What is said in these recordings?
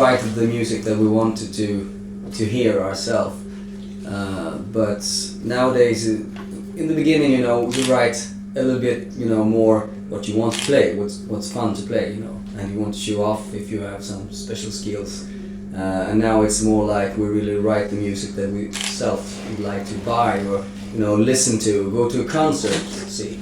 write the music that we wanted to hear ourselves. But nowadays, in the beginning, you know, you write a little bit, you know, more what you want to play, what's fun to play, you know, and you want to show off if you have some special skills. And now it's more like we really write the music that we self would like to buy or, you know, listen to, go to a concert, see.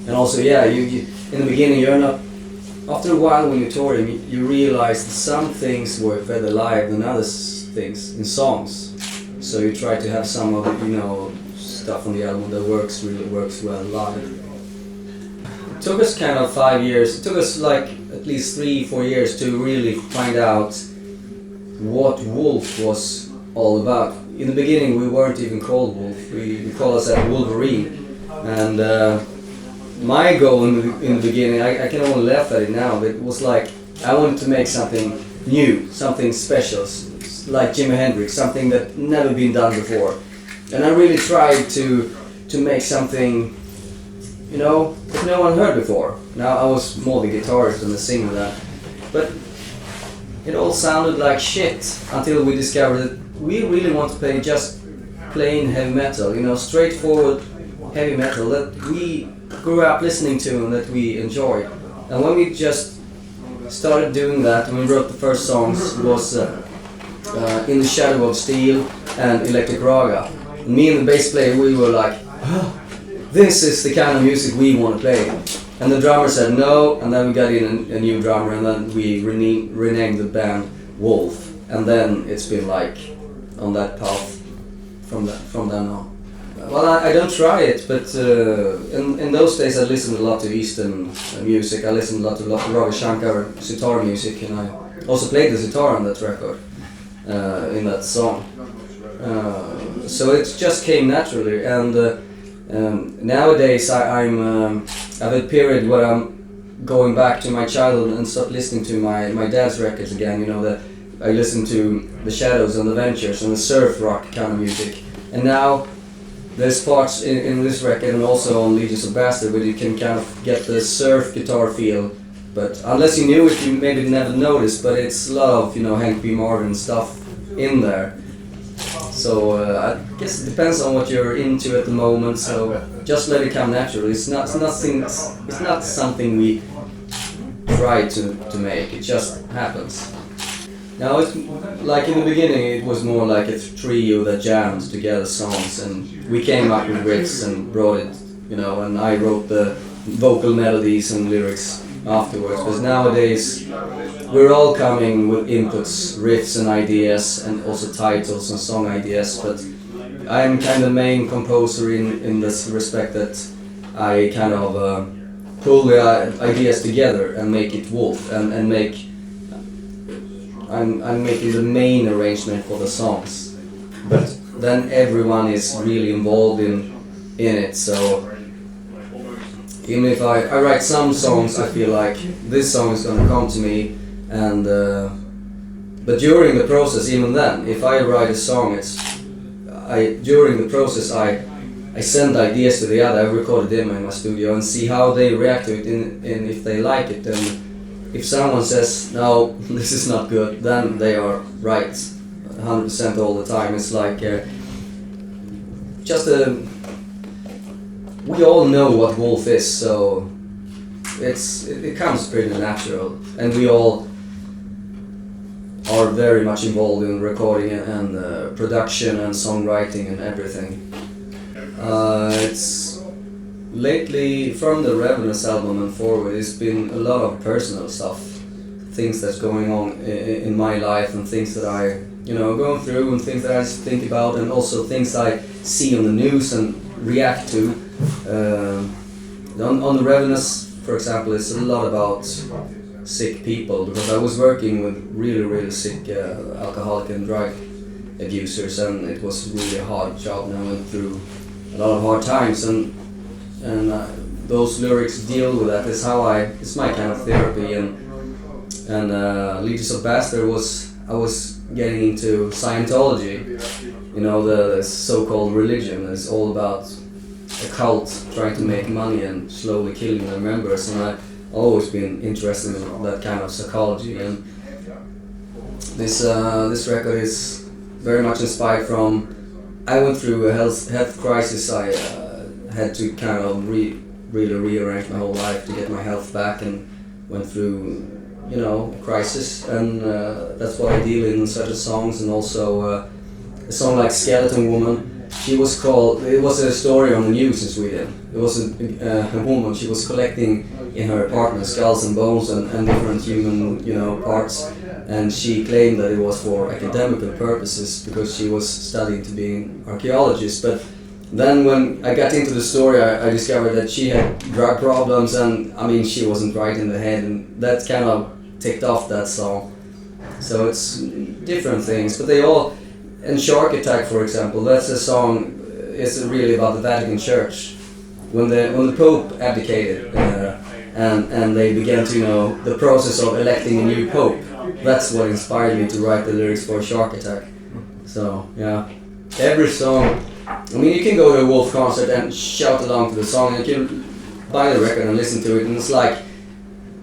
And also, yeah, you in the beginning you're not. After a while, when you're touring, you realize that some things work better live than other things in songs. So you try to have some of the, you know, stuff on the album that really works well live. It took us kind of 5 years. It took us like at least 3-4 years to really find out what Wolf was all about. In the beginning, we weren't even called Wolf. We called ourselves Wolverine. And my goal in the beginning, I can only laugh at it now, but it was like I wanted to make something new, something special, like Jimi Hendrix, something that never been done before. And I really tried to make something, you know, that no one heard before. Now I was more the guitarist than the singer that, but it all sounded like shit until we discovered that we really want to play just plain heavy metal, you know, straightforward heavy metal that we grew up listening to and that we enjoyed. And when we just started doing that, when we wrote the first songs, it was In the Shadow of Steel and Electric Raga. And me and the bass player, we were like, oh, this is the kind of music we want to play. And the drummer said no, and then we got in a new drummer, and then we renamed the band Wolf. And then it's been like on that path from then on. Well, I don't try it, but in those days I listened a lot to Eastern music. I listened a lot to Ravi Shankar sitar music, and I also played the sitar on that record, in that song. So it just came naturally, and nowadays I have a period where I'm going back to my childhood and start listening to my dad's records again. You know, that I listen to the Shadows and the Ventures and the surf rock kind of music, and now there's parts in this record and also on Legions of Bastard where you can kind of get the surf guitar feel, but unless you knew it, you maybe never noticed, but it's a lot of, you know, Hank B. Marvin stuff in there. So I guess it depends on what you're into at the moment, so just let it come naturally. It's not something we try to make, it just happens. Now, it's like in the beginning, it was more like a trio that jammed together songs, and we came up with riffs and wrote it, you know, and I wrote the vocal melodies and lyrics afterwards. But nowadays, we're all coming with inputs, riffs and ideas, and also titles and song ideas, but I'm kind of main composer in this respect that I kind of pull the ideas together and make it Wolf, and make I'm making the main arrangement for the songs, but then everyone is really involved in it. So even if I write some songs, I feel like this song is gonna come to me, and but during the process, even then, if I write a song, during the process I send ideas to the other. I record a demo in my studio and see how they react to it, and if they like it, then. If someone says, no, this is not good, then they are right 100% all the time. It's like we all know what Wolf is, so it comes pretty natural, and we all are very much involved in recording and production and songwriting and everything. It's lately, from the Revenants album and forward, it's been a lot of personal stuff, things that's going on in my life, and things that I, you know, going through, and things that I think about, and also things I see on the news and react to. On the Revenants, for example, it's a lot about sick people, because I was working with really sick alcoholic and drug abusers, and it was really a hard job, and I went through a lot of hard times, and those lyrics deal with that. It's my kind of therapy, and Legions of Bastard I was getting into Scientology, you know, the so-called religion. It's all about a cult trying to make money and slowly killing their members, and I've always been interested in that kind of psychology. And This record is very much inspired from. I went through a health crisis. I had to kind of really rearrange my whole life to get my health back, and went through, a crisis, and that's what I deal in such songs, and also a song like Skeleton Woman. It was a story on the news in Sweden. It was a woman. She was collecting in her apartment skulls and bones and different human, parts, and she claimed that it was for academical purposes because she was studying to be an archaeologist. But then when I got into the story, I discovered that she had drug problems, and she wasn't right in the head, and that kind of ticked off that song. So it's different things, but they all. And Shark Attack, for example, that's a song. It's really about the Vatican Church. When the Pope abdicated, and they began to, the process of electing a new Pope. That's what inspired me to write the lyrics for Shark Attack. So yeah, every song. You can go to a Wolf concert and shout along to the song, and you can buy the record and listen to it, and it's like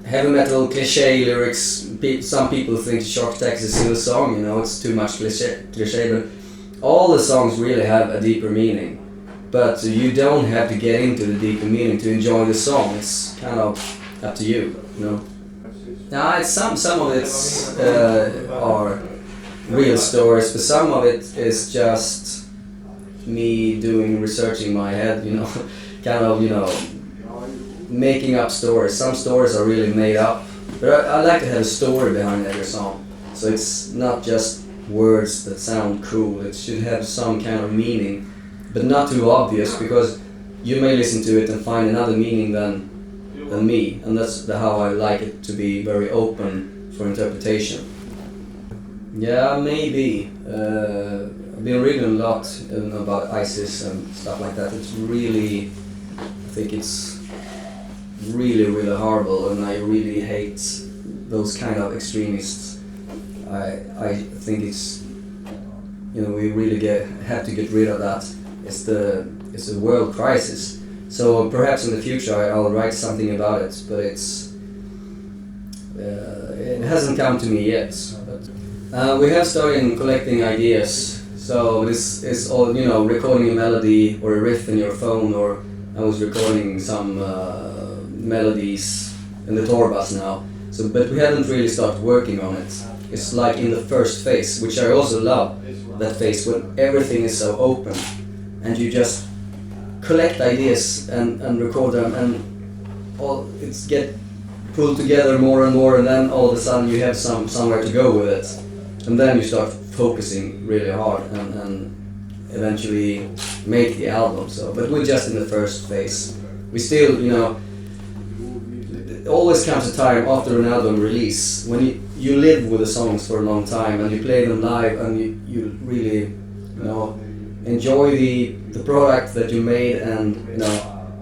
heavy metal cliche lyrics. Some people think Shark Attack is a silly song, it's too much cliche, but all the songs really have a deeper meaning. But you don't have to get into the deeper meaning to enjoy the song. It's kind of up to you, Now, it's some of it are real stories, but some of it is just me researching in my head, kind of, making up stories. Some stories are really made up, but I like to have a story behind every song. So it's not just words that sound cool. It should have some kind of meaning, but not too obvious, because you may listen to it and find another meaning than me, and that's how I like it to be very open for interpretation. Yeah, maybe. I've been reading a lot about ISIS and stuff like that. It's really, I think it's really horrible, and I really hate those kind of extremists. I think it's, we really have to get rid of that. It's a world crisis. So perhaps in the future I'll write something about it, but it hasn't come to me yet. But we have started collecting ideas. So this is all, recording a melody or a riff in your phone, or I was recording some melodies in the tour bus now. So, but we haven't really started working on it. It's like in the first phase, which I also love, that phase when everything is so open and you just collect ideas and record them, and it's get pulled together more and more, and then all of a sudden you have somewhere to go with it, and then you start focusing really hard and eventually make the album. So, but we're just in the first phase. We still, it always comes a time after an album release when you live with the songs for a long time and you play them live, and you really, enjoy the product that you made, and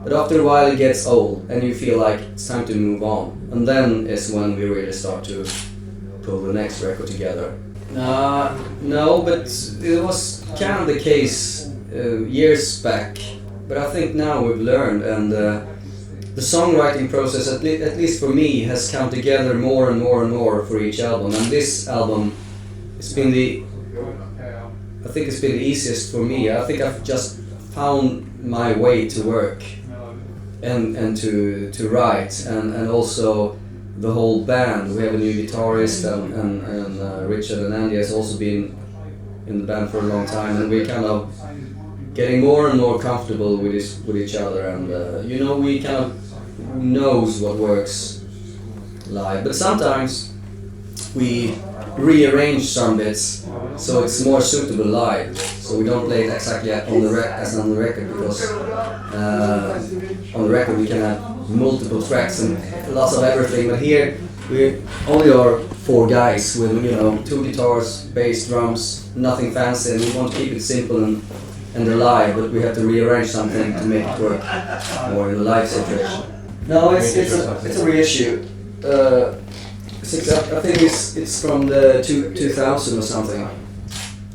but after a while it gets old and you feel like it's time to move on, and then is when we really start to pull the next record together. No, but it was kind of the case years back, but I think now we've learned, and the songwriting process, at least for me, has come together more and more for each album, and this album, it's been the easiest for me. I think I've just found my way to work and to write, and also the whole band. We have a new guitarist, and Richard and Andy has also been in the band for a long time, and we're kind of getting more and more comfortable with each other, and we kind of knows what works live, but sometimes we rearrange some bits so it's more suitable live, so we don't play it exactly as on the record, because on the record we can have multiple tracks and lots of everything, but here we only are 4 guys with 2 guitars, bass, drums, nothing fancy, and we want to keep it simple and alive, but we have to rearrange something to make it work more in the live situation. No, it's a reissue. I think it's from the 2000 or something.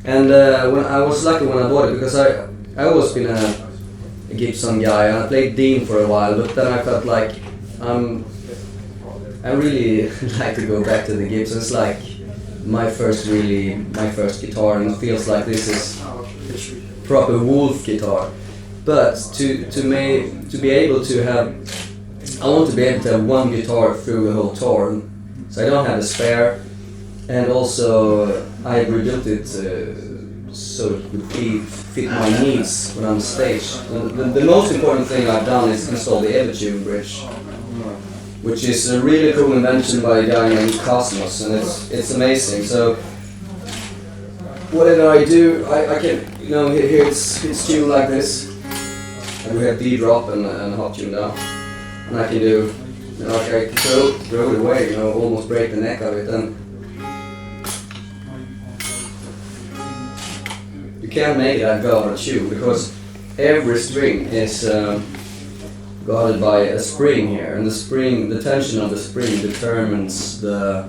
And when I was lucky when I bought it, because I always been a Gibson guy, and I played Dean for a while, but then I felt like I really like to go back to the Gibson. It's like my first guitar, and it feels like this is proper Wolf guitar. But to be able to have, I want to be able to have one guitar through the whole tour, so I don't have a spare, and also I rebuilt it so it would fit my needs when I'm on stage. The most important thing I've done is install the Evertune bridge, which is a really cool invention by a guy named Cosmos, and it's amazing. So whatever I do, I can, you know, here it's tuned like this, and we have D drop and hot tune down, and I can do, you know, I can throw it away, you know, almost break the neck of it, and you can't make it a guarded tune because every string is guarded by a spring here, and the tension of the spring determines the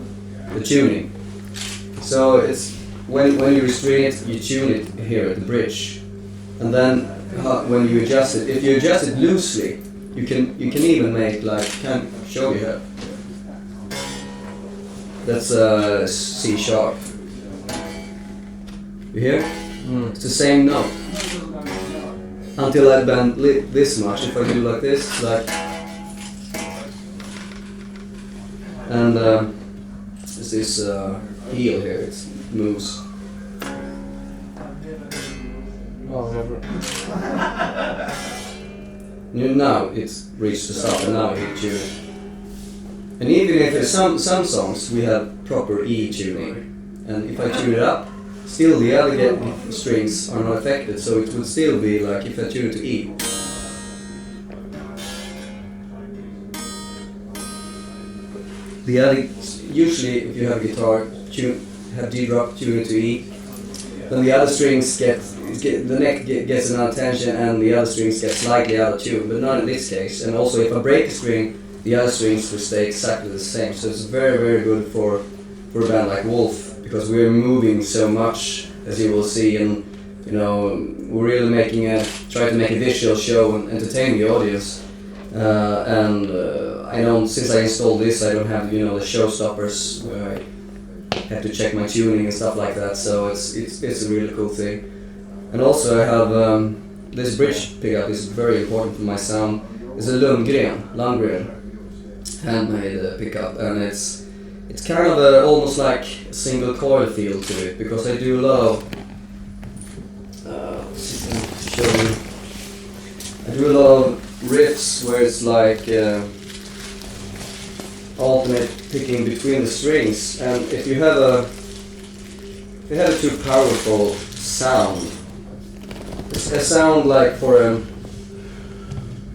tuning. So it's when you restring it, you tune it here at the bridge, and then when you adjust it, if you adjust it loosely, you can even make, like, can show you here. That's C sharp. You hear? It's the same note. Until I bend this much. If I do like this, like, and this heel here, it moves. Oh, never. Now it's reached the stop, and now I tune it. And even if there's some songs we have proper E tuning, and if I tune it up, still the other strings are not affected, so it would still be like if I tune it to E. The other, usually if you have a guitar, have D drop, tune it to E, then the other strings the neck gets another tension, and the other strings get slightly out of tune, but not in this case. And also if I break a string, the other strings will stay exactly the same, so it's very, very good for a band like Wolf, because we're moving so much, as you will see, and you know, we're really try to make a visual show and entertain the audience. I don't, since I installed this, I don't have, you know, the showstoppers where I have to check my tuning and stuff like that. So it's a really cool thing. And also I have this bridge pickup is very important for my sound. It's a Lundgren handmade pickup, and it's kind of almost like a single coil feel to it, because I do a lot of riffs where it's like alternate picking between the strings, and if you have a too powerful sound, it's a sound like for a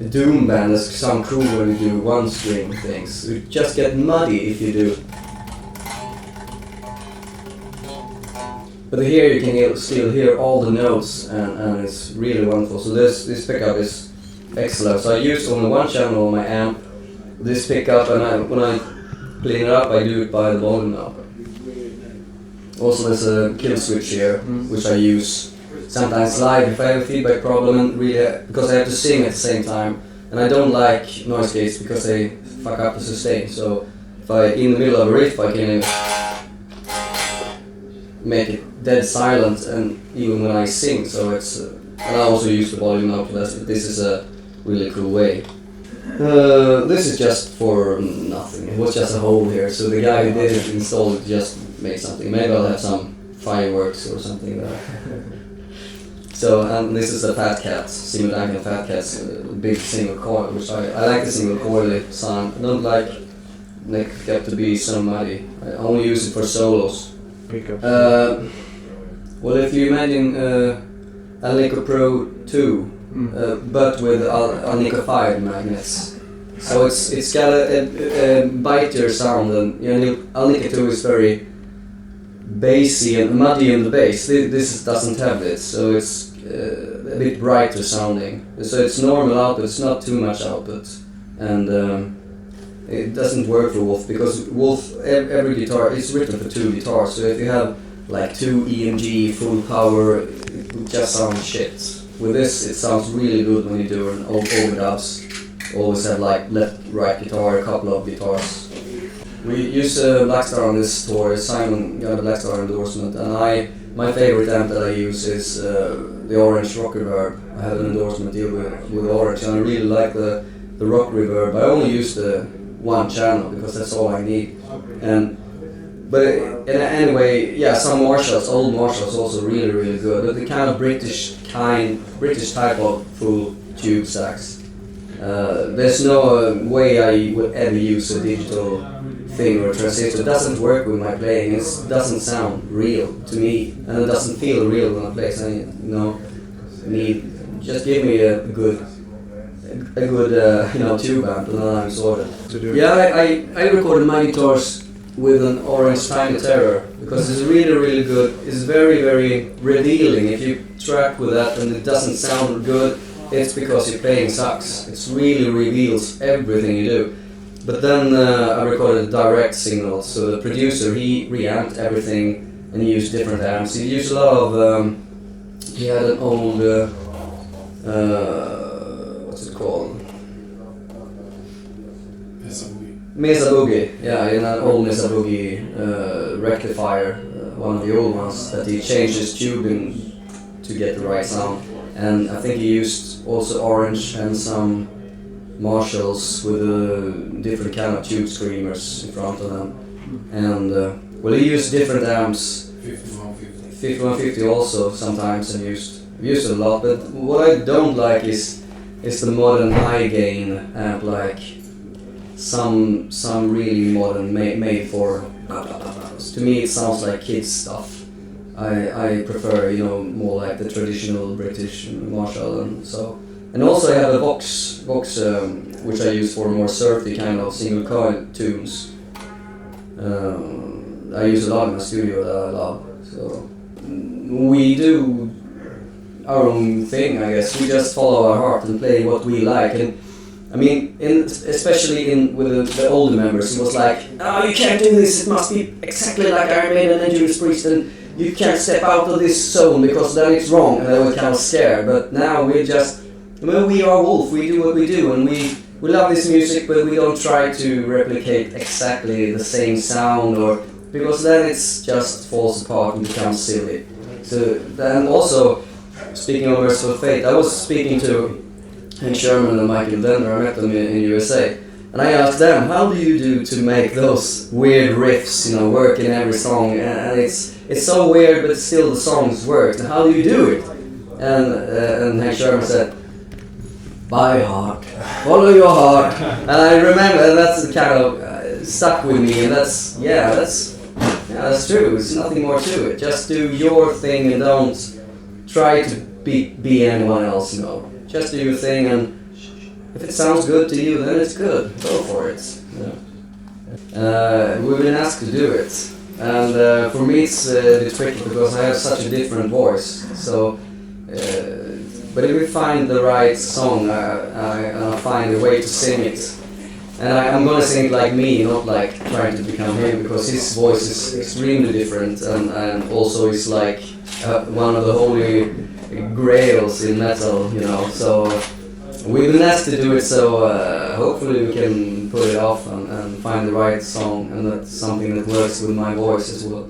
doom band that's sound cool when you do one string things. You just get muddy if you do. But here you can still hear all the notes, and it's really wonderful. So this pickup is excellent. So I use only one channel on my amp, this pickup, and when I clean it up, I do it by the volume knob. Also there's a kill switch here, which I use sometimes live if I have a feedback problem, and really, because I have to sing at the same time, and I don't like noise gates because they fuck up the sustain. So if in the middle of a riff, I can make it dead silent, and even when I sing. So it's and I also use the volume knob for that. This is a really cool way. This is just for nothing. It was just a hole here, so the guy who did it installed it just made something. Maybe I'll have some fireworks or something there. So, and this is a Fat Cats, single Duncan Fat Cats, big single coil, which I like the single coil sound. I don't like neck pickup to be so muddy. I only use it for solos. Well, if you imagine Alnico Pro 2, but with Alnico 5 magnets, so it's got a bitier sound, and you know, Alnico 2 is very bassy and muddy in the bass. This doesn't have it, so it's a bit brighter sounding. So it's normal output, it's not too much output, and it doesn't work for Wolf, because Wolf, every guitar, it's written for 2 guitars, so if you have like 2 EMG full power, it would just sound shit. With this, it sounds really good when you do an overdubs. Always have like left, right guitar, a couple of guitars. We use Blackstar on this tour. Simon got a Blackstar endorsement, and my favorite amp that I use is the Orange Rock Reverb. I have an endorsement deal with Orange, and I really like the Rock Reverb. I only use the one channel because that's all I need. But anyway, yeah, some Marshalls, old Marshalls, also really good. But the kind of British type of full tube sax. There's no way I would ever use a digital thing or a transistor. It doesn't work with my playing. It doesn't sound real to me, and it doesn't feel real when I play. So just give me a good tube amp, and then I'm sorted. Yeah, I recorded my guitars with an Orange Tiny Terror because it's really good. It's very revealing. If you track with that and it doesn't sound good, it's because your playing sucks. It really reveals everything you do. But then I recorded direct signals, so the producer, he reamped everything and he used different amps. He used a lot of, he had an old, what's it called? Mesa Boogie, yeah, in an old Mesa Boogie rectifier, one of the old ones, that he changed his tubing to get the right sound. And I think he used also Orange and some Marshalls with different kind of tube screamers in front of them. And well, he used different amps. 5150 also sometimes, and used a lot. But what I don't like is the modern high gain amp, like some really modern made for. To me, it sounds like kids stuff. I prefer, more like the traditional British Marshall, and also I have a Vox which I use for more surfy kind of single coil tunes. I use a lot in the studio that I love. So we do our own thing, I guess. We just follow our heart and play what we like. And I mean, especially with the older members, it was like, oh, you can't do this. It must be exactly like Iron Maiden and Judas Priest, and you can't step out of this zone because then it's wrong. And I was kind of scared. But now we are Wolf. We do what we do, and we love this music, but we don't try to replicate exactly the same sound, because then it's just falls apart and becomes silly. So then also, speaking of Merciful Fate, I was speaking to Hank Sherman and Michael Denver. I met them in USA, and I asked them, how do you do to make those weird riffs, work in every song? And it's so weird, but still the songs work. And how do you do it? And Hank Sherman said, by heart, follow your heart. And I remember, and that's kind of stuck with me. And that's true. There's nothing more to it. Just do your thing and don't try to be anyone else. Just do your thing, and if it sounds good to you, then it's good. Go for it. We've been asked to do it, and for me it's a bit tricky because I have such a different voice. So, but if we find the right song, I'll find a way to sing it. And I'm gonna sing it like me, not like trying to become him, because his voice is extremely different, and also is like one of the holy grails in metal, So we've been asked to do it, so hopefully we can pull it off and find the right song, and that's something that works with my voice as well.